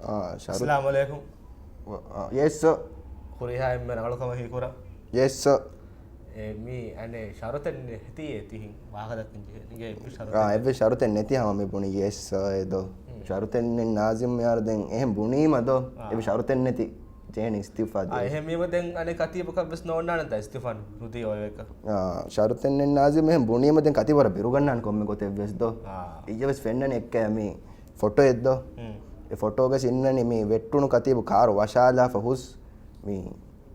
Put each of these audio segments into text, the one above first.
Assalamu alaikum. Yes sir. Kuriha emme nagalukama hikura. Yes sir. Mi ane sharutan heti tihin wahadakin nige ebbe sharutan neti hama me buni yes sir edo. Sharutan nazim yar den ehem buni mado ebbe sharutan neti jeni istifa de. Ehem me den ane katiba ka bes no nana ta istifan rudi oyeka. Sharutan nazim ehem buni me den katibara biru gannan komme gote bes do. ijebes fennane ekka me photo eddo. e photo ga sinnani me vettunu katibu karu washala fa hus me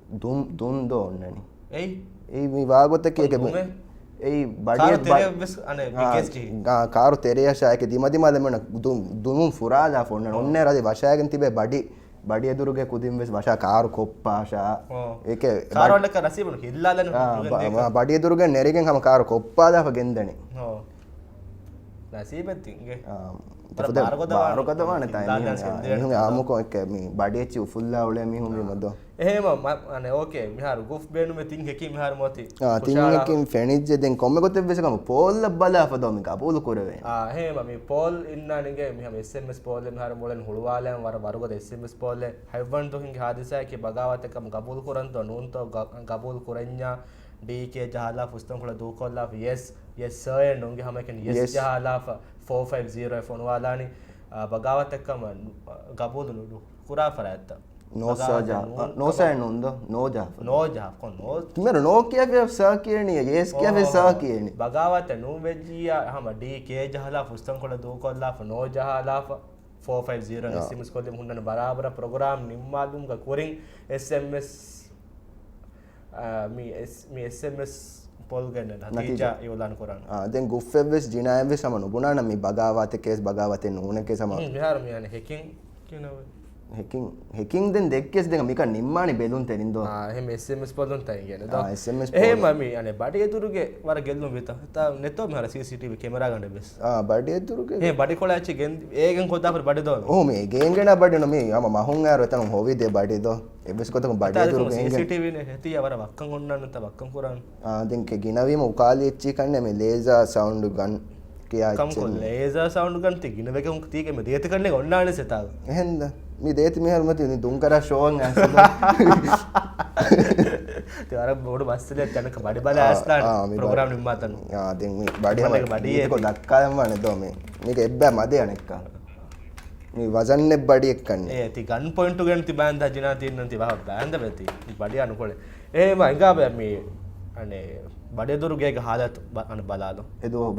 dum do onnani. ei mi waagote keke ei karu tereyasha eke dimadimada mena dumum furala fonna onne radi washagen tibe badi eduruge kudim wes washa karu koppasha eke karu wala ka nasibunu hillalanu badi eduruge nerigen hama karu koppada fa gendani nasibetti nge barokodawani tayi amuko ek mi badiyechi fulla ule mi humi modo ehema ane okay miharu guf benu me ting heki miharu moti ting hekin fenijje den komme gote besakam pol bala fado mi kabulu korave ehema mi pol inna ninge miham sms pol miharu molen hulwalen war warugode sms pol haywan to hinge hadisa ke bagawat ekam kabul koranto nunto kabul koranya dk jahala fustan kula du kolla yes sir nonge hama ken yes jahala 450 phone walani bagawat ekam kabul nudu kura faratta no saja no sa nundo no ja kon no timero no kiya fe sa kiyani yes kiya fe sa kiyani bagawat nu vejjiya hama dk jahala fustan kula du kolla no jahala 450 sms kolle hunna barabara program nimmalum ga korin sms mi sms polgana natija yolan koran den guffeves jinaeves sama nubunana mi bagawate case bagawate nune ke sama mihar mi ane hacking kinawe hacking den dekkes den mika nimmani belun terindo hem sms polun tay gene da sms ehema mi ane badi eduruge war gellum beta ta netto mihara cctv camera gande bes badi eduruge badi kola achi gen egen koda par badi do me gengena badi no me ama mahun aro etan hovi de badi do ebes kotak badi eduruge cctv ne heti awara wakkan onnanna ta wakkan kuran den ke ginawima ukali echi kanne me laser sound gun kiya kam ko laser sound gun ti ginaweke un ti ke me deet kanne onnane seta ehenda mi deet mihar mati ni dunkara showan aslo te ara bodu bassile janaka badi bala aslan program nimmatan den mi badi ko dakkayamma ne do me මේක එබ්බෑ මදේ අනෙක්ක මේ වසන්නේ body එක්කන්නේ ti gun point gen ti banda jina tinnan ti baha banda beti badi anukole ehema inga me ane badi duruge ga halat an balalo edo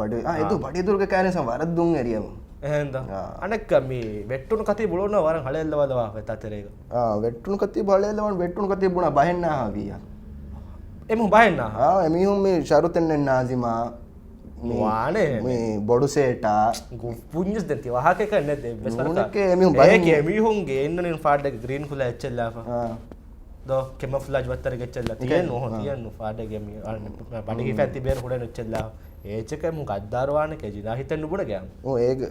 badi duruge kayane sam waradun eriyam ehenda anekka me vettunu kati bulonna waran halellawadawa vetaterega vettunu kati balellwan vettunu kati buna bahenna hawiya emu bahenna emihun me sharuten nazima වානේ මේ බොඩු සේටා පුඤ්ඤස් දෙන්ති වහක කන්නේ දෙ බස්වරක එමිහුන් බයි ඒකේ මිහුන් ගේන්නනේ ෆාඩ් එක green කුලා එච්චල්ලාෆා දෝ කෙමෆ්ලාජ් වත්තර ගෙච්චල්ලා තියන නෝ තියන ෆාඩ් එක මේ බඩේ ෆැති බේර හොඩන එච්චල්ලා ඒචක මු ගද්දාරවානේ කෙජිනා හිතන්න බුණ ගෑම් ඒක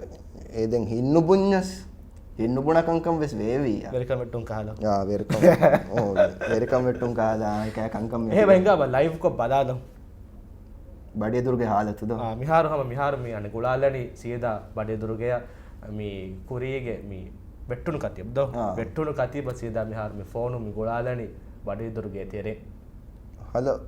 ඒ දැන් හින්නු පුඤ්ඤස් හින්නු බුණ කංකම් වෙස් වේවි වෙල්කම් වෙට්ටුන් කහලා වෙල්කම් වෙට්ටුන් කහලා ඒක කංකම් ඒ වෙංගා ලයිව් කො බලාදම් බඩියදුරුගේ ಹಾಲತ್ತುದು මිහාරු හම මිහාරු මේ අනේ ගුලාලනි සියදා බඩියදුරුගේ මේ කුරියගේ මේ වෙට්ටුණු කතිය බදෝ වෙට්ටුණු කතිය බ සියදා මිහාරු මේ ෆෝනු මේ ගුලාලනි බඩියදුරුගේ තෙරේ හලෝ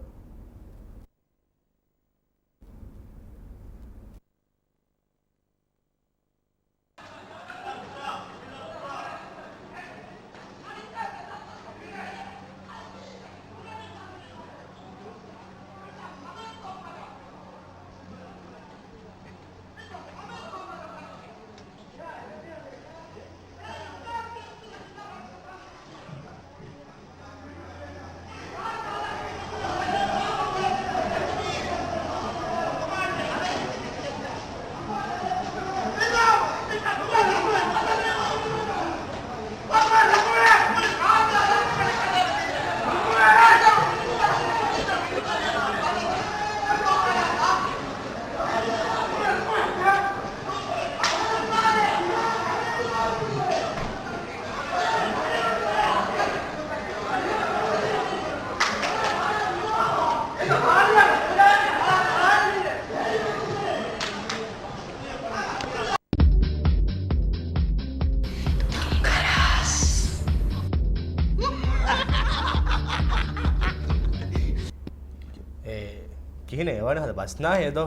කියන්නේ ඒවනේ හද බස්නා හේදෝ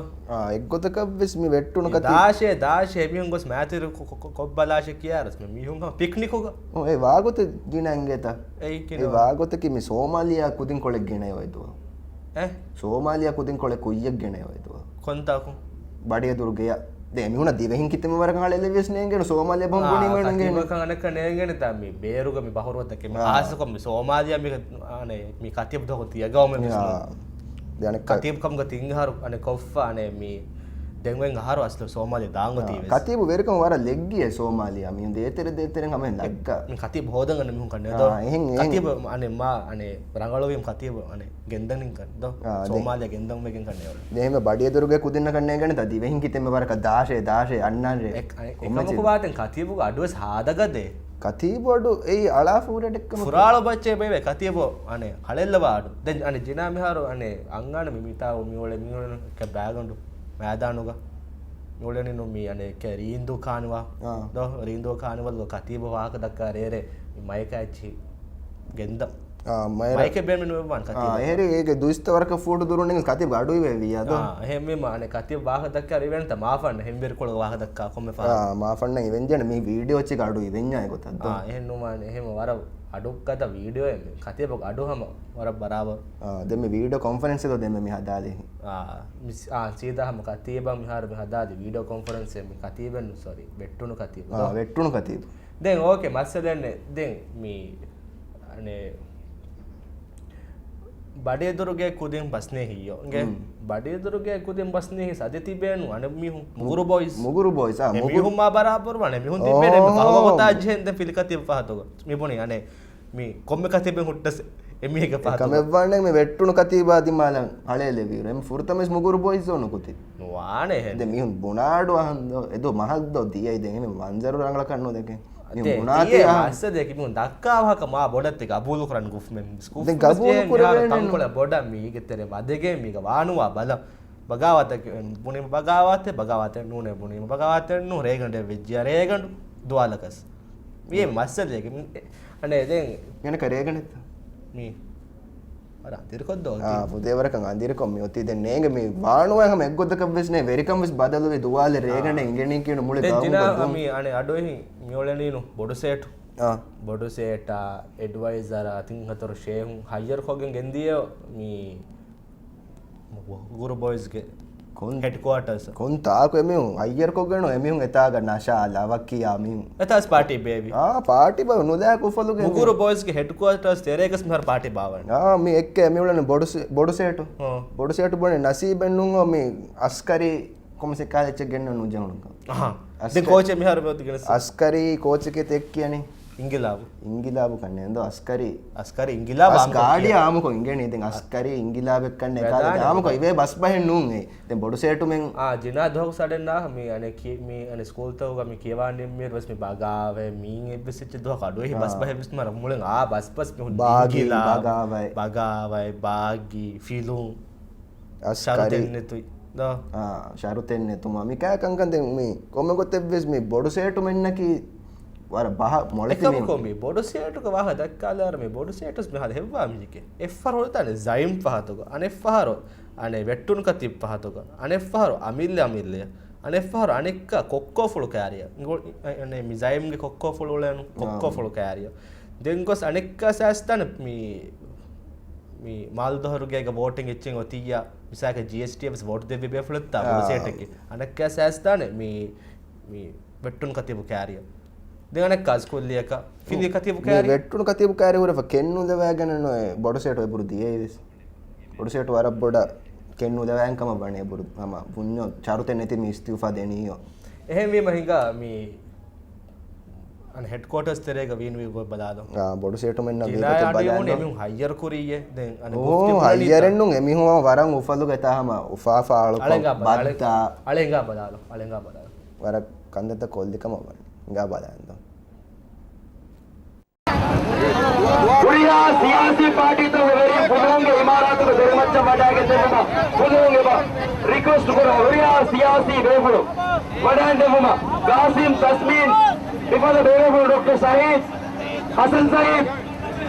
එක්ගොතක වෙස් මේ වෙට්ටුණු කති දාශේ මිහුන් ගොස් මෑතිර කොබ්බලාශ කියාරස් මිහුන් පික්නිකොක ඒ වාගොත දිනංගෙත ඒ ඒ වාගොතකි මේ සෝමාලියා කුදින් කොලෙක් ගෙන යවයිතුව සෝමාලියා කුදින් කොලෙ කුයියක් ගෙන යවයිතුව කොන්තාකු බඩිය දුර්ගය දෙමිහුණ දිවෙහින් කිතම වර කාලෙ ලෙවිස් නේගෙන සෝමාලියා බම්බුණි මනගෙන කනක නේගෙන තමයි බේරුග මේ බහුරවතක මේ ආසකම් සෝමාලියා මේ අනේ මේ කතිය බුදක තියගවම දැන කතියකම් ගතිංහාරු අනේ කොෆ්ෆා අනේ මේ දෙන්වෙන් අහාර අස්ල සෝමාලියා දාංගති කතියබ වෙරකම වර ලෙග්ගිය සෝමාලියා මිහුන් දේතරෙන් හැම ලැග්ග මේ කතිය බෝදගන්න මිහුන් කන්නේ දෝ කතිය අනේ මා අනේ රංගලෝවියම් කතිය අනේ ගෙන්දනින් කන්න දෝ සෝමාලියා ගෙන්දම් මේකෙන් කන්නේ වල දෙහෙම බඩිය දුර්ගේ කුදින්න කන්නේ ගැන තදි වෙහින් කිතෙම වරක 16 අන්නාරේ එකමක වාතෙන් කතියබු අඩුව සාදගදේ කතිබොඩු ඒ අලාෆූරට එක්කම පුරාල බච්චේ බේවේ කතියබෝ අනේ හලෙල්ලවාඩු දැන් අනේ ජිනා මිහාරු අනේ අංගාන මිමිතා මිවල මිවල ක බෑගඬු මෑදානුග මිවලනේ නොමි අනේ ක රීන්දු කානවා දෝ රීන්දු කානවල කතියබ වාක දක්කා රේරේ මයිකච්චි ගෙන්දම් මයික බෙන්මන වන් කතිය එහෙර ඒක දුස්ත වරක ෆෝටෝ දුරුන්නේ කතිය ගඩුයි වෙවි යද එහෙම මානේ කතිය වාක දක්කා ඉවෙන්ට මාෆන්න හෙම්බෙර කොළ වාක දක්කා කොම්මේ පා මාෆන්න ඉවෙන් ජන මේ වීඩියෝ එක ගඩුයි වෙඤ්ඤාය කොතද්ද එහෙන් නුමානේ එහෙම වර අඩුක්කත වීඩියෝ එමෙ කතිය බක අඩුවම වර බරාව දැන් මේ වීඩියෝ කොන්ෆරන්ස් එක දෙන්න මේ හදාලේ සීදාහම කතිය බම් මිහාර මේ හදාදි වීඩියෝ කොන්ෆරන්ස් එක මේ කතිය බෙන්න සෝරි වෙට්ටුණු කතිය වෙට්ටුණු කතිය දැන් ඕකේ මස්සදන්නේ දැන් මේ අනේ බඩේදුරුගේ කුදින් බස්නේ හියෝ ගේ බඩේදුරුගේ කුදින් බස්නේ හි සදති බේනු අන මිහුන් මුගුරු බොයිස් මිහුන් මා බරාබර වනේ මිහුන් තිබෙන්නේ කවවතා ජෙන්ද පිළිකතිය පහතක මිබුණි අනේ මේ කොම්ම කතිය බෙන් හුට්ටස් එමිහික පහතක කමෙවන්නේ මේ වෙට්ටුණු කතිය බාදි මාලන් හලේ ලෙවිර එම් ෆුර්තමස් මුගුරු බොයිස් ඕන කුති වානේ හෙ දැන් මිහුන් බොනාඩු අහන්දෝ එදෝ මහද්දෝ දියයි දැන් එමෙ වංජරු රංගල කන්නෝ දෙකේ අස්සදක මුන් දක්කාවහක මා බොඩත් එක අබූලු කරන්න ගුෆ්මෙන් තංකොල බොඩ මීගෙතර වදගේ මේක වානුවා බල බගාවත පුනිම බගාවත බගාවත නූනේ පුනිම බගාවත නු රේගඩ වෙජ්ජ රේගඩු දුවාලකස් මේ මස්සදක අනේ දැන් යන කරේගනෙත් මේ අර අදිරකොද්දෝ පුදේවරකන් අදිරකොම් මේ ඔතී දැන් නේග මේ වානුවා හැම එක්ගොද්දක වෙස්නේ වෙරිකම් වෙස් බදලුවේ දුවාලේ රේගණ ඉංගෙනින් කියන මුලේ ගාමු දිනා මේ අනේ අඩොයි මියෝලනීනු බොඩසේට් බොඩසේටා එඩ්වයිසර් අතින් හතර ෂේහුන් හයියර් කොගෙන් ගෙන්දිය මේ ගුරු බොයිස්ගේ කොන් හෙඩ්ක්වාටර්ස් කොන් තාකෝ එමිහුන් අයියර් කොගෙන එමිහුන් එතාග නෂාලා වක්කියා මිහුන් එතාස් පාටි බේබි පාටි බව නොදෑ කුෆලුගේ ගුරු බොයිස්ගේ හෙඩ්ක්වාටර්ස් තේරේකස් මහර පාටි බාවන මේ එක්ක එමිහුලන බොඩසේට් බොනේ නසීබෙන්නුන් මේ අස්කරි කොමසේ කාලෙච්ච ගෙන්න නුජනුක අස්කරි කෝච් මිහර බෝතිගෙන අස්කරි කෝච් එකේ තෙක් කියන්නේ ඉංගිලාබු කන්නේ නේද අස්කරි ඉංගිලාබ ගාඩිය ආමුකෝ ඉංගනේ දැන් අස්කරි ඉංගිලාබ එක්කන්නේ කාලේ ආමුකෝ ඉවේ බස් බහෙන් නුන් ඒ දැන් බොඩු සේටු මෙන් ජිනා දහක සඩන්නා මේ අනේ මේ අනේ ස්කූල් තව මේ කියවන්නේ මේ බස් මේ බගාවේ මීන් එබ්බෙච්ච දහක අඩුවේ බස් බහෙ බස් මර මුලෙන් බස් බාගී බගාවයි බාගී ෆිලුම් අස්කරි නෙතුයි ශරුතෙන් එතුමා මේ කෑකංකන් දැන් මේ කොම්ම කොතෙබ්බෙස් මේ බොඩු සේටු මෙන්නකි වර බහ මොලකි මේ බොඩු සේටුක වහ දක්කාලාර මේ බොඩු සේටුස් මෙහද හෙව්වා මිජිකේ එෆර් හොතන සයිම් පහතක අනෙෆහර අනේ වෙට්ටුන් කති පහතක අනෙෆහර අමිල්ල අනෙෆහර අනෙක්ක කොක්කෝ ෆුළු කෑරිය අනේ මිසයිම්ගේ කොක්කෝ ෆුළු වලන කොක්කෝ ෆුළු කෑරිය දෙන්ගොස් අනෙක්ක සෑස්තන මේ මාල්දහරුගේ වෝටින් එච්චෙන් ඔතියා මිසාක GSTFs වෝට් දෙවි බෙෆලත්තා බොඩු සේටකේ අනෙක්ක සෑස්තන මේ වෙට්ටුන් කතිබු කෑරිය දෙගනක් කස්කොල්ලියක ෆිලි කතියපු කෑරි වෙට්ටුණු කතියපු කෑරි උරව කෙන්නු දවෑගෙන නොය බොඩු සේට ඔය පුරුදු දියේස් බොඩු සේට වර බොඩ කෙන්නු දවෑන්කම බණේ පුරු මම පුඤ්ඤෝ චරුතෙන් නැති මේ ඉස්තිෆා දෙනියෝ එහෙම මේ මහිඟා මේ අන හෙඩ්ක්වාටර්ස් තෙරේක වීන් වී බදාලෝ බොඩු සේට මෙන්න වීකට බලන්න එමිහුන් හයියර් කුරියේ දැන් අන හයියරෙන් නුන් එමිහුන් වරන් උෆලු ගතාම උෆාෆා බද්දා අලෙන්ගා බදාලෝ වර කන්දත කොල්දිකම වරන් enggak badando Kuriya siyasi party to very bulunge imaratu ko dermacha badage demuma bulunge ba request koro Kuriya siyasi bebulu badande muma Qasim Tasmin before the bebulu Dr. Sahid Hasan Saeed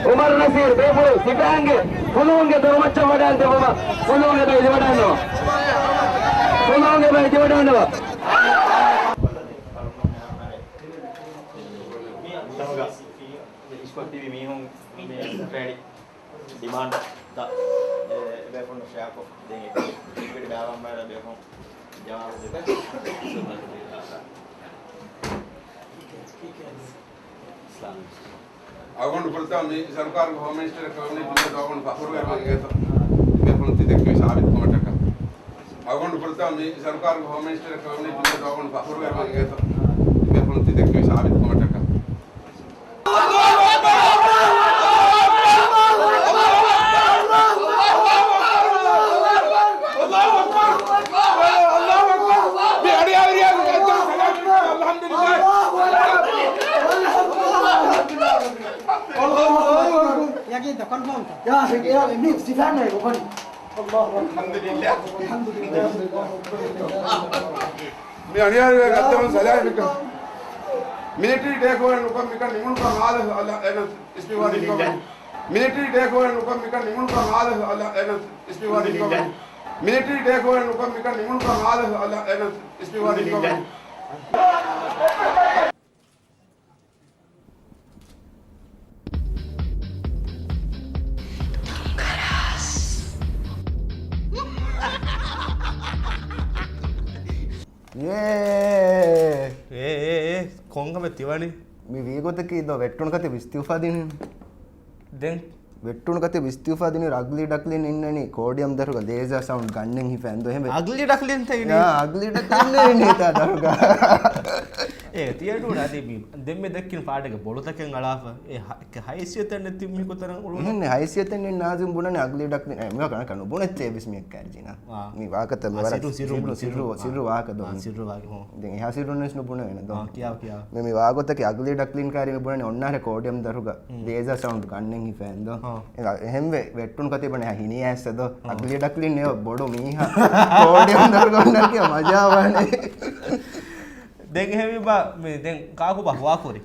Umar Nasir Bebulu Sipange Pulunge Dormacha Madante Baba Pulunge Bay Divadano Pulunge Bay Divadano Sport TV mihun ready demand da be phone share ko denge cricket baawam mara be phone jawab de अगोंड बोलता मी सरकार को home minister कवनी जिल्हा अगोंड फाफुर वे मांगे तो बे बोलती देखियो साबित को टका अगोंड बोलता मी सरकार को होम मिनिस्टर कवनी जिल्हा अगोंड फाफुर वे मांगे तो बे बोलती देखियो साबित को टका मी अनियार गत्तम सलाह मिक मिलिट्री टेक ओवर नुकम मिक निमुन का हाल एन स्पीकर इनको मिलिट्री टेक ओवर नुकम मिक निमुन का हाल एन स्पीकर इनको मिलिट्री टेक ओवर नुकम मिक निमुन का हाल एन स्पीकर इनको කොංගම තිවනි මේ වීගොතක ඉද වෙට්ටුණු කතේ විස්තිඋපාදින දැන් වෙට්ටුණු කතේ විස්තිඋපාදින රග්ලි ඩක්ලින් ඉන්නනේ කෝඩියම් දරුග ලේසර් සවුන්ඩ් ගන්නෙන් හිෆැන්දෝ එහෙම අගලි ඩක්ලින් තයිනේ අගලි ඩක්ලින් නේ දරුග ඒ තියඩු නදී දෙම්මේ දක්කින පාඩක බොලතකෙන් අලාප ඒ හයිසියතෙන් තිම්මි කොතන උළු නේ හයිසියතෙන් නාසුම් බුණනේ අගලි ඩක්ලින් මේ කන කන බුණෙත් ඒ බිස්මියක් කාර්ජිනා මේ වාකත මෙවර සිරු වාක දෝ සිරු වාගේ හො දැන් එහා සිරුන්නස් නුබුණ වෙන දෝ කියාව මේ වාගොතක අගලි ඩක්ලින් කාර්ය මේ බුණනේ ඔන්නාර කෝඩියම් දරුග ලේසර් සවුන්ඩ් ගන්නෙන් හිෆැන්දෝ එහෙම වෙට්ටුණු කතේ බණ හිනේ ඇස්සදෝ අගලි ඩක්ලින් නේ බොඩෝ මීහා කෝඩියම් දරුග ඔන්නල් කිය මජාවනේ දැන් එහෙම බා මේ දැන් කාකු බහුවා කුරි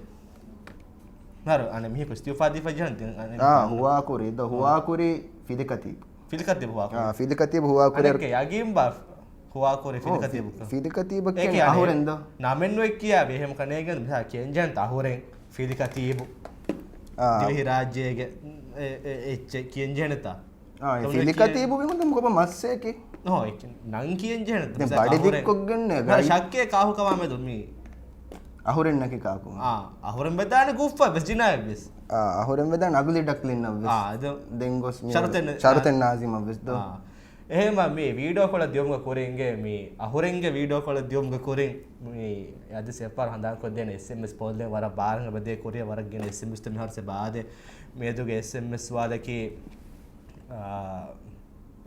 නර අනේ මිහ ඉස්තිෆාදි ෆජන් දැන් හුවා කුරි ද හුවා කුරි ෆිලිකති බහුවා ෆිලිකති හුවා කුරි අනේ යගීම් බා හුවා කුරි ෆිලිකති බුක ෆිලිකති බක් කියන්නේ අහුරෙන්ද නමෙන් ඔය කියා එහෙම කණේගෙන මිසා කියන්ජන් අහුරෙන් ෆිලිකති බු දිවි රාජ්‍යයේ එච්ච කියන්ජනතා ෆිලිකති බු විමුද මොකද මස්සේකේ නෝ ඒක නං කියන්ජන බඩි දික්කොක් ගන්නේ ශක්කේ කාහු කවාමෙ දුමි අහුරෙන් නැකි කාකු අහුරෙන් බෙදාන ගුෆ්ෆා බස් ජිනා බස් අහුරෙන් බෙදාන අගලි ඩක්ලින් නවස් අද දෙන්ගොස් ශරතෙන් නාසිම බස් දෝ එහෙම මේ වීඩියෝ කොල දියුම්ග කුරෙන්ගේ මේ අහුරෙන්ගේ වීඩියෝ කොල දියුම්ග කුරෙන් මේ යද සෙපාර හඳාන් කො දෙන SMS පොල්ලෙන් වර බාරංග බදේ කුරිය වරක් ගෙන SMS තම හර්ස බාදේ මේදුගේ SMS වාදකි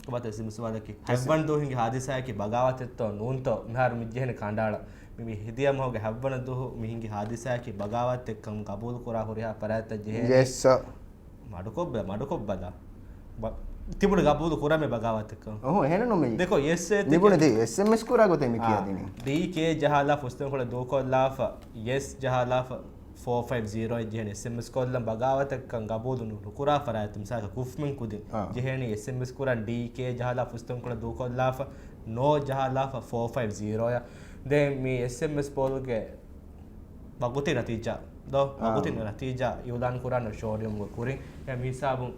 කොබත SMS වාදකි හැබ්වන් දෝහින්ගේ හාදිසායකි බගාවතෙත්තෝ නූන්තෝ මෙහර මිජ්ජෙන කණ්ඩාಳ මේ හිදියම හොගේ හැබ්වන දෝහ මිහින්ගේ හාදිසායකි බගාවත් එක්කම් කබූල් කරා හොරියා පරාත ජෙහෙ yes sir මඩකොබ්බදා තිබුණ ගබූල් කරා මේ බගාවත් එක්ක ඔහො එහෙන නොමේ देखो yes නිබුණ දී SMS කරා ගොතේ මේ කියදිනේ DK ජහලා පුස්තක කොල දෝකොල්ලාෆ yes ජහලාෆ 450 jehne SMS kollam bagawatakan gabodunu kura faratum saka kufmen kudin jehne SMS kuran DK jahala puston kola du kollafa no jahalafa 450 ya de mi SMS polge baguti natija do baguti natija yudan kuran showroom go kurin ya mi sabun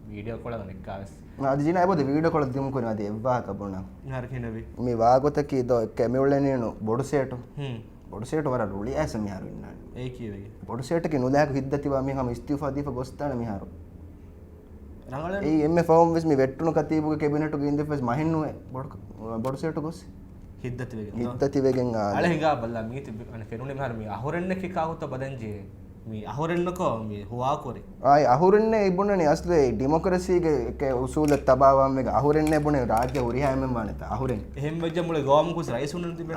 video kola nekkas అది Zener అయిపోతే video కూడా దిమ్ముకొని అది ఎవ్వా కబున నరకినవి మీ వాగొతకి దో కెమెవులే నేను బొడుసేటు බොඩසේට වර රුලි ඇස මිහාරු ඉන්නාන ඒ කියවේ බොඩසේටක නුලෑක හිද්දතිවා මිහම ඉස්තිෆා දීප ගොස්තාන මිහාරු රංගල ඒ එම්මේ form වෙස් මි වෙට්ටුණු කතීබුගේ cabinet ගේ ඉන්දෙෆස් මහින්නුවේ බොඩසේට ගොස් හිද්දති වෙගෙන් අල හිඟා බල්ලා මීති අනේ ෆෙනුනේ මිහාරු මි අහොරෙන්නක කාවුත බදන්ජේ මේ අහොරෙන්නකෝ මේ හුවා කුරේ ආයි අහුරෙන්නේ ඉබුණනේ අස්ලේ ඩෙමොක්‍රසියගේ එක උසූල තබාවම් එක අහුරෙන්නේ ඉබුණේ රාජ්‍ය උරිහායම මානත අහුරෙන් එහෙම වෙජ මුල ගෝම් කුස් රයිසුන් තිබෙන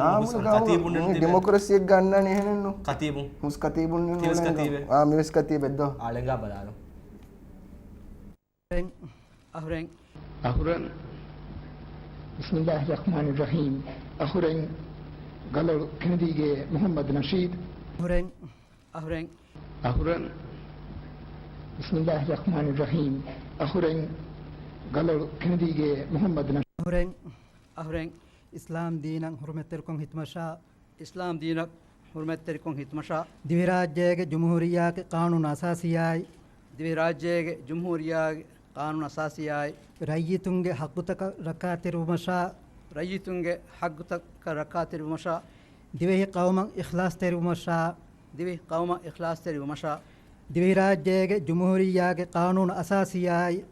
කතිබුන් නේ ඩෙමොක්‍රසියක් ගන්නනේ එහෙනන්නු කතිබුන් මුස් කතිබුන් නේ තිවස් කතිබේ මිවස් කතිබෙද්දෝ ආලෙන්ගා බලාලු අහුරෙන් බිස්මිල්ලාහිර් රහ්මානිර් රහීම් අහුරෙන් ගලල් කෙනදීගේ මුහම්මද් නෂීද් අහුරෙන් Bismillahirrahmanirrahim. Ahuren galal Kennedy Muhammad ahuren Islam deenan hurmetterkon hitmasha Islam deenak hurmetterkon hitmasha divi rajyege jumhuriyake qanun asasiyai divi rajyege jumhuriyage qanun asasiyai rayitunge haqqutaka rakatirumasha rayitunge haqqutaka rakatirumasha divi qawman ikhlas terumasha divi qawman ikhlas terumasha divi rajyege jumhuriyage qanun asasiyai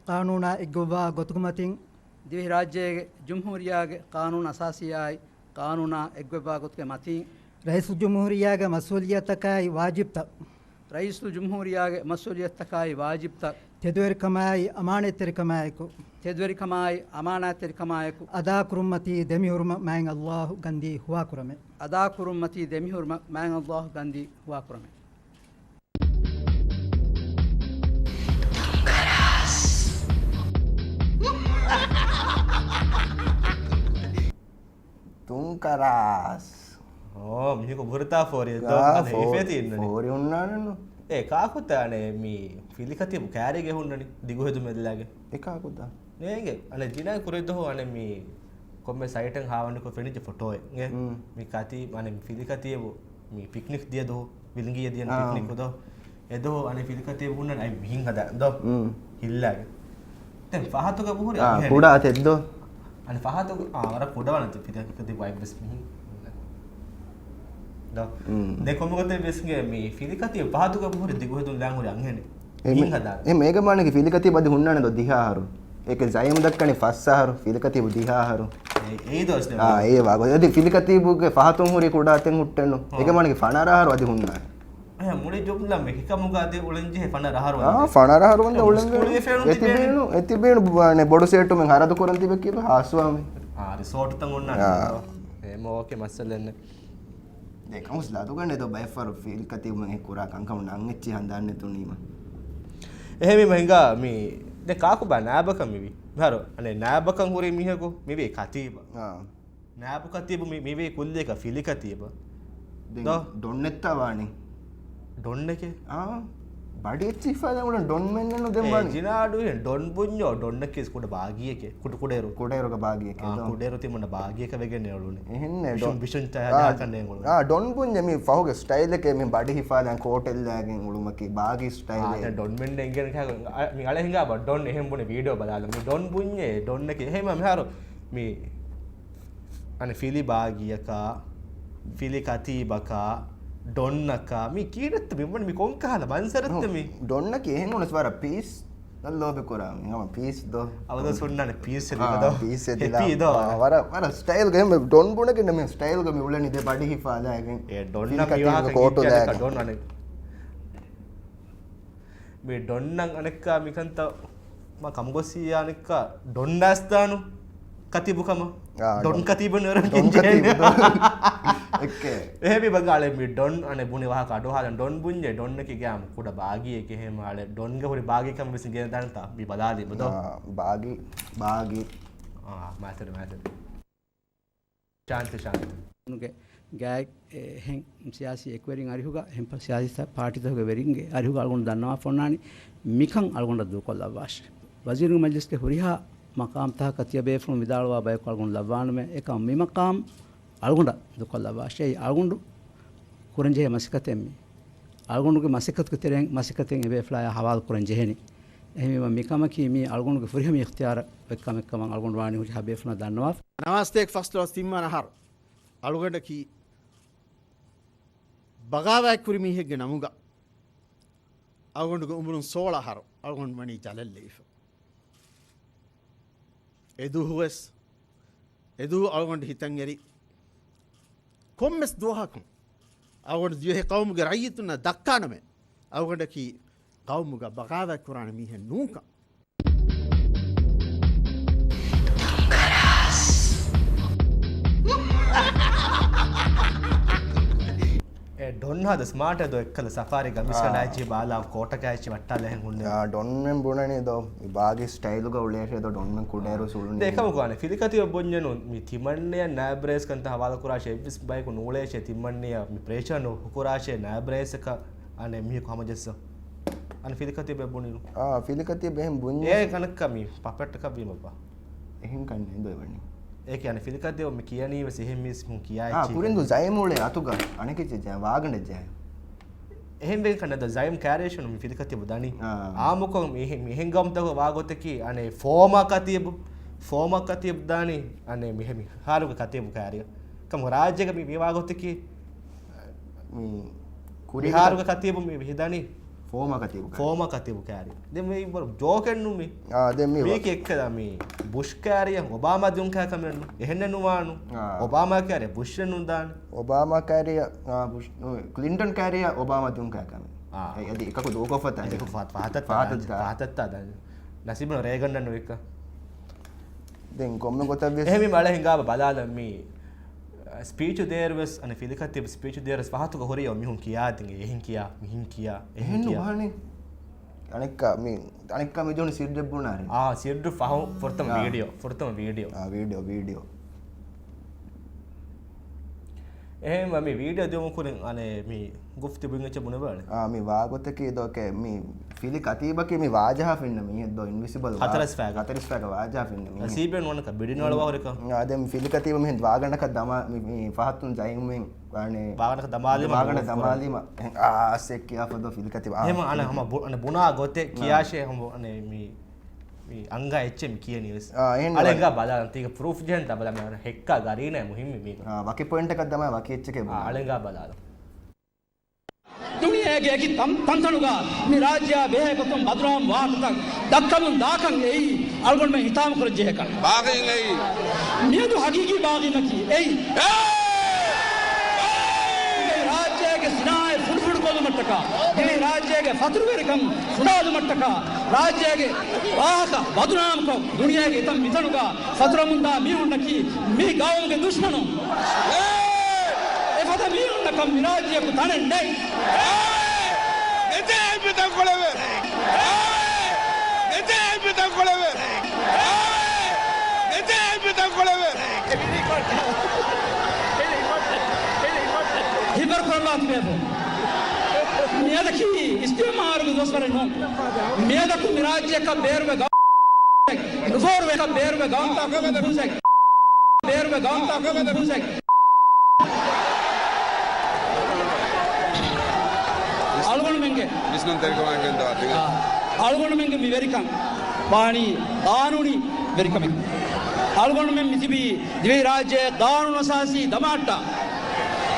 qanuna igwa gotkumatin divi rajyege jumhuriyage qanun asasiyai qanuna igwa gotke matin raisul jumhuriyage masuliyatakai wajibta raisul jumhuriyage masuliyatakai wajibta tedwerikamai amanaterikamayiku ada kurummati demihurma main Allah gandi huwa kurame ada kurummati demihurma main Allah gandi huwa kurame තුන්කරස් මික ගුරතා ෆෝරිය ෝරි උන්නානන්න ඒ කාකුතානේ මී ෆිලිකතිපු කෑරගේ හුන්නනි දිගුහෙතු මෙදලාගේ එකකුතා නේගේ අන දිනයි කුරෙද හෝ අන මේ කොම සයිටන් හාවන්නක ෆෙනිච ෆොටෝය මේ කති අන ෆිලිකතියබු මේ picnic දියදෝ විලිගිය දියන පික්නිකුද එදෝ අන ෆිලිකතිය හුන්නන අයි මිහින් හද ද හිල්ලාගේ තැන් පහතුක පුහුර කුඩා තෙද්දෝ අන පහතු ආර පොඩවනත පිටකති වයිබස් මිහි දෙකොමගත බෙස්ගේ මේ ෆිලිකතිය පහතුක පුහුර දිගුහෙතුන් ලෑංගුර අංහෙන මිහින් හදා මේක මානක ෆිලිකතිය බදි හුන්නන දො දිහාරු ඒක ජයම දක්කනේ ෆස්සහරු ෆිලිකතිය බු දිහාරු ඒ දොස් ඒ වාගෝ යදි ෆිලිකතිය බුගේ පහතුන් හුරි කුඩා තෙන් හුට්ටනෝ ඒක මානක ෆනරහරු අදි හුන්නා මුලේ ජොබ්ලා මෙහිකමුගාදේ උලංජේ ෆනරහරු ෆනරහරු වන්ද උලංජේ එතිබේණු නේ බොඩු සේට්ටු මෙන් හරදු කරන් තිබෙ කිබ හාස්වාමේ රිසෝට් තන් උන්නා එහෙම ඕකේ මස්සලෙන්න දෙකමුස් ලාදු ගන්නේ දෝ බයිෆර් ෆිලිකතිය මෙන් කුරා කංකම් නං එච්චි හඳන්නේ තුනීම එහෙම මහින්ගා මේ ද කාකු බා නාබකම් මිවි හරෝ අනේ නාබකම් හුරේ මිහකෝ මිවේ කතිබ නාබ කතිබ මිවේ කුල්ලේක ෆිලිකතිබ ඩොන්නෙත්තා වානේ ඩොන්න එකේ බඩි ඉෆාද උන ඩොන් මෙන්නු දෙම්බන් ජිනාඩු ඩොන් පුඤ්ඤෝ ඩොන්න කෙස් කුඩ භාගියකේ කුඩේරු කුඩේරුක භාගියකේ කුඩේරු තිමුණ භාගියක වෙගෙන යලුනේ එහෙන්නේ ඩොන් විෂන් තහදා කන්නේ උළු ඩොන් පුඤ්ඤ මේ ෆහුගේ ස්ටයිල් එකේ මේ බඩි ඉෆාදන් කෝටෙල් ලාගෙන් උළුමකේ භාගි ස්ටයිල් එක ඩොන් මෙන්න එංගෙන් කහ මේ අල හිඟා බ ඩොන් එහෙම් බොනේ වීඩියෝ බලාලා මේ ඩොන් පුඤ්ඤේ ඩොන්න එකේ එහෙම මෙහාරෝ මේ අනේ ෆිලි භාගියකා ෆිලි කතිබකා ඩොන්නකා මේ කීරත් මෙන්න මේ කොන් කහලා බන්සරත් මේ ඩොන්න කේහෙන් උනස් වර පීස් නල්ලෝබ කරා මම පීස් දෝ අවද සොන්නනේ පීස් එදිලා පීස් එදිලා වර ස්ටයිල් ගේම ඩොන් බුණක නෙමෙ ස්ටයිල් ගම උලනි දෙ බඩි හිෆාලා එකෙන් ඒ ඩොන්න මිවාක කෝටෝ දාක ඩොන් අනේ මේ ඩොන්නන් අනෙක්කා මිකන්ත ම කම්ගොසිය අනෙක්කා ඩොන්ඩස්තානු කතිබුකම ඩොන් කතිබ නර එහෙමි බංගාලේ මේ ඩොන් අනේ බුනේ වහ කඩෝ හදන් ඩොන් බුන්නේ ඩොන් එක ගියාම කුඩ භාගියේ කෙහෙම ආලේ ඩොන් ගේ හොරි භාගිය කම විසින් ගෙන දාන්තා බි බදාලි බදෝ භාගි මාතර ශාන්ත උනුගේ ගෑ hen සියාසි එක්වරින් අරිහුගා hem සියාසි පාටි තෝගේ වෙරින්ගේ අරිහුගා අල්ගොන් දන්නවා ෆොන්නානි මිකන් අල්ගොන් දුකොල්ලා වාෂ් වසීරු මජ්ලිස් के हुरिहा मकाम था कतिया बेफुन विदालवा बाय अलगुंड लवान में एक मी मकाम अलगुंड दुकल्ला वाशे अलगुंड कुरंजे मसिकते में अलगुंड के मसिकत के तेरे मसिकते में बेफ्लाया हवाल कुरंजे है नहीं एमी मिकम की मी अलगुंड के फुरिहा में इख्तियार बेकम अलगुंड वानी हुरिहा बेफुन दानवा नमस्ते एक फसलो सिम्मा नहर अलगुंड की बगावा कुरिमी है गनमुगा अलगुंड को उम्र 16 हर अलगुंड मनी चलल लीफ එදු හුවස් එදු අල්ගොන්ඩ හිතන් යරි කොම්මස් දුවහකම් අල්ගොන්ඩ දියෙ කවුමුගේ රයිතුන දක්කානමෙ අල්ගොන්ඩ කි කවුමුගේ බගාවක් කුරාන මිහෙන් නූක ඩොන් හද ස්මාර්ට් දෝ එක්කල සෆාරි ගමිස්කඩාචි බාලා කෝටකෑචි වට්ටාල එහෙන් හුන්නේ ඩොන් මෙන් බුණනේ දෝ විභාගේ ස්ටයිල් ක උලේෂේ දෝ ඩොන් මෙන් කුඩේරු සුළුනේ දෙකම ගානේ ෆිලිකතිය බොඤ්ඤනු මි තිමන්නේ නාබ්‍රේස් කන්ත හවාල කුරාෂේ එවිස් බයිකු නූලේෂේ තිමන්නේ මි ප්‍රේෂනු කුරාෂේ නාබ්‍රේස් ක අනේ මි කොමජස්ස අන ෆිලිකතිය බැබුණිලු ෆිලිකතිය බෙහෙම බුන්නේ ඒ කනක්කමි පපට්ට කවීම බා එහෙන් කන්නේ නේද එවන්නේ ඒ කියන්නේ ෆිලිකතිය මේ කියනීව සිහෙන් මිස් මුන් කියයි පුරින්දු ජයමුලේ අතුග අනකෙච්ච ජය වාගණ්ඩ ජය එහෙන් බෙන් කන්නද ජයම් කැරේෂන් මේ ෆිලිකතිය බුදනි ආමුකො මෙහෙන් ගම්තක වාගොතකි අනේ ෆෝමා කතිය බුදානි අනේ මෙහෙමි හාරුක කතිය බු කෑරිය කම රාජ්‍යක මේ වාගොතකි මේ කුරි හාරුක කතිය බු මේ හිදානි ෆෝමා කතිය බු කෑරිය දැන් මේ බර ජෝකෙන් නුමි දැන් මේක එක්කද මේ බුෂ් කෑරිය ඔබාමා දුන් කෑ කමෙන්නු එහෙන්න නුවානු ඔබාමා කෑරිය බුෂ් නුන් දාන ඔබාමා කෑරිය බුෂ් ක්ලින්ටන් කෑරිය ඔබාමා දුන් කෑ කම ඒ එකක දෝකොෆත ඒක පාතත් දාන නසිබන රේගන් නන්නු එක දැන් කොම්ම ගොතබ්බේ එහෙම මල හිඟාව බලාලා මේ ස්පීච් දේර්වස් අන ෆිලිකතිය ස්පීච් දේර්වස් පහතුක හොරිය මිහුන් කියා තින් එහෙන් කියා මිහින් කියා එහෙන් කියා වහනේ අනෙක්ක මේ ජොන සිද්ද බුණාරේ සිද්ද ෆහු ෆොර්තම වීඩියෝ එහෙම මේ වීඩියෝ දෙමු කුරින් අනේ මේ ගුෆ්ති බුංගච්ච බුණ බල මේ වාගොතකේ දෝක මේ ෆිලිකතියබකේ මේ වාජහ ෆින්න මේ දෝ ඉන්විසිබල් 40 ෆෑග වාජහ ෆින්න මේ සීබෙන් වනක බෙඩින වල වරක දැන් ෆිලිකතියව මේ වාගණක දමා මේ පහතුන් ජයින් මේ වානේ වාගණක දමාලි ආසෙක් කියා ෆදෝ ෆිලිකතිය එහෙම අන බුණා ගොතේ කියාෂේ හම අනේ මේ අංගා එච්චෙම කියනිවස් අලංග බලාගන්න තික ප්‍රූෆ් ජෙන් තබල මම හෙක්කා ගරී නෑ මුහිම්ම මේක වකි පොයින්ට් එකක් තමයි වකි එච්ච එකේ අලංග බලාලා ದುನಿಯಾಗೆ ಅಗಿ ತಂತನುಗ ಮಿ ರಾಜ್ಯ ಬೇಹಕತಂ ಬದ್ರಾಮ್ ವಾಟತಕ್ ದಕ್ಕಮುನ್ ದಾಕಂ ಏಯಿ ಅಲ್ಗೊಂಡ್ ಮೆ ಹಿತಾಮ ಕುರಜೆ ಹಕನ್ ಬಾಗಿನ್ ಏಯಿ ಮಿಯದು ಹಗೀಗಿ ಬಾಗಿನಕಿ ಏಯಿ ರಾಜ್ಯಗೆ ಸಿನಾಯ ಫುಡ್ಫುಡ್ ಕೋಲು ಮಟ್ಟಕ ಈ ರಾಜ್ಯಗೆ ಫತರುವೆರಿಕಂ ಸುಡಾದು ಮಟ್ಟಕ ರಾಜ್ಯಗೆ ವಾಹಕ ಬದ್ರಾಮ್ ಕೋ ದುನಿಯಾಗೆ ತಂ ಮಿತನುಗ ಫತರಮುಂದ ಮಿ ಉನ್ನಕಿ ಮಿ ಗಾವಂಗೆ ದುಶ್ಮನು ಫತ ಮಿ ಉನ್ನಕಂ ಮಿ ರಾಜ್ಯಕ್ಕೆ ತಾನೆ ನೈ ಮೇದಕಿ ಇಸ್ತಿಮಾರ್ಗ ದೋಸ್ಕರನ್ನು ಮೇದಕು ರಾಜ್ಯಕ ಬೇರ್ವೆ ನುಫೋರ್ವೆ ಬೇರ್ವೆ ಗಾಂತ ಬೂಸೆಕ್ ಬೇರ್ವೆ ಗಾಂತ ಬೂಸೆಕ್ algonu menge visnon tergawangendo adiga algonu menge mi verikam paani qaanuni verikam algonu men mitibi divi rajye qaanun asasi damatta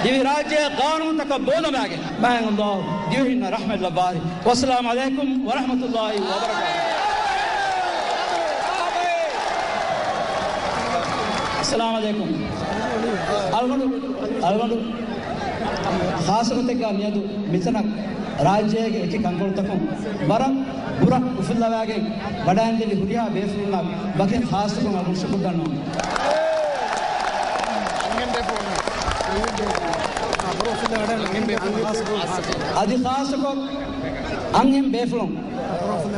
divi rajye qaanun tak bodamage man allah divinna rahmatullah bari wassalamu alaikum wa rahmatullahi wa barakatuh assalamu alaikum algonu खास करते का नियदु मिसना राज्य के एक control तक बरम पूरा उफुल्लावागे बडांदे हुरिया बेफुल्ला बके खास को अगुन सुबदनो आदि खास को अंगेम बेफुलम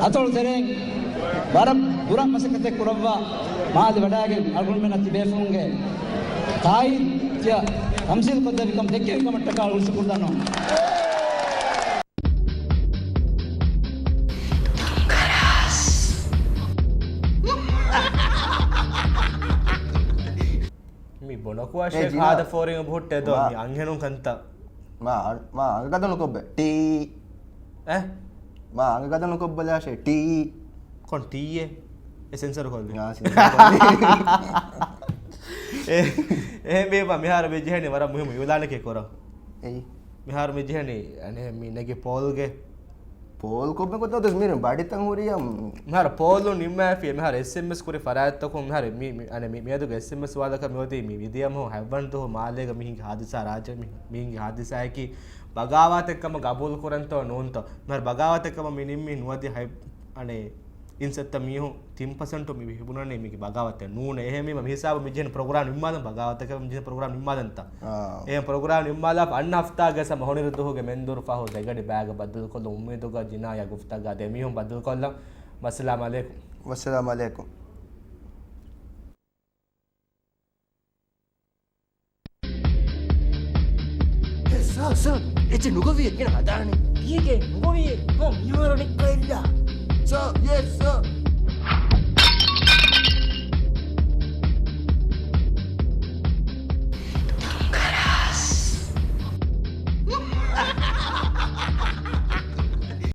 अतोल तेरे बरम पूरा मसकते कुरवा माद बडागे अगुन में नति बेफुंगे ताई क्या हमसे पद्धति कम देखिए कम टका उसे कुर्दानो मी बोनकुआ शेख हाद फोरिंग भुट्टे दो मी अंगेनु कंता मा अंगदनु कोब्बे टी मा अंगदनु कोब्बला शे T cone T A sensor खोल दे එහෙම බේපා මිහාර මෙජ්ජහනේ වර මුහිම යොදානකේ කොර එයි මිහාර මෙජ්ජහනේ අනේ මිනගේ පෝල්ගේ පෝල් කොබ්බ කොතද මිර බඩිතන් හොරියම් මිහාර පෝල්ු නිම්මාෆිය මිහාර SMS කුරි ෆරායත්තකෝ මිහාර මි අනේ මියදුගේ SMS වාදක මෙවදී මි විදියම හො හැවන්තෝ මාලේග මිහිගේ හාදිසා රාජ මිහිගේ හාදිසායකි බගාවත් එක්කම ගබුල් කරන්තෝ නෝන්තෝ මිහාර බගාවත් එක්කම මිනිම්මි නුවදී හයි අනේ ඉන්සත්ත මිහු 3% මි විහුණනේ මිගේ බගාවත් නූන එහෙම මම හිසාව මිජෙන ප්‍රෝග්‍රෑම් නිම්මාදන් බගාවත් එක මිජෙන ප්‍රෝග්‍රෑම් නිම්මාදන්ත එහෙම ප්‍රෝග්‍රෑම් නිම්මාලා අන්න හෆ්තාගේ සම හොනිරුදුගේ මෙන්දුරු ෆහෝ දෙගඩි බෑග බද්දල් කොල්ල උම්මේදුගා ජිනාය ගුෆ්තාගා දෙමිහුම් බද්දල් කොල්ල වස්සලාම අලයිකුම් වස්සලාම අලයිකුම් සාසන් එච නුගවිය කියන හදානේ ඊගේ නුගවිය කො මිහාරනික Yes, sir.